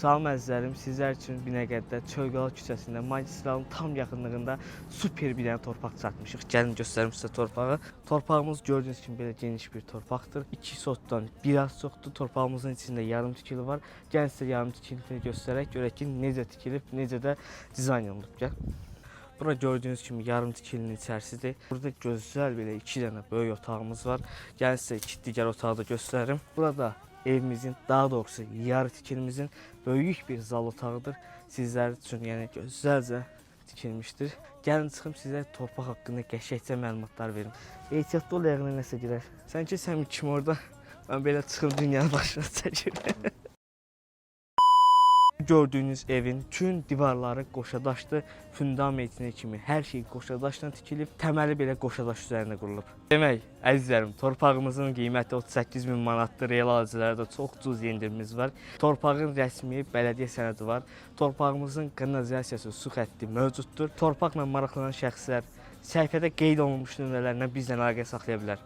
Salam əzizlərim, sizlər üçün Binəqədidə Çölqalı küçəsində magistralın tam yaxınlığında super bir dənə torpaq çatmışıq. Gəlin göstərim sizə torpağı. Torpağımız gördüyünüz kimi belə geniş bir torpaqdır. 2 sotdan biraz çoxdur. Torpağımızın içində yarım tikili var. Gəlin sizə yarım tikilini göstərək, görək ki, necə tikilib, necə də dizayn olunub. Gəl. Bura gördüyünüz kimi yarım tikilinin içərisidir. Burada gözəl belə 2 dənə böyük otağımız var. Gəlin sizə 2 digər otağı da göstərim. Burada evimizin, daha doğrusu yarı tikilimizin böyük bir zal otağıdır. Sizlər üçün yəni gözəlcə tikilmişdir. Gəlin çıxım sizə torpaq haqqında qəşəngcə məlumatlar verim. Ehtiyatlı ol, ayağına nəsə girər. Sən keçsən kim orada? Mən belə çıxım dünyanın başına çəkirəm. Gördüyünüz evin tüm divarları qoşadaşdır. Fundamentine kimi hər şey qoşadaşla tikilib, təməli belə qoşadaş üzərində qurulub. Demək, əzizlərim, torpağımızın qiyməti 38 min manatdır. Real alıcılarda çox cüz endirimimiz var. Torpağın rəsmi bələdiyyə sənədi var. Torpağımızın kanalizasiyası, su xətti mövcuddur. Torpaqla maraqlanan şəxslər səhifədə qeyd olunmuş nömrələrlə bizlə əlaqə saxlaya bilər.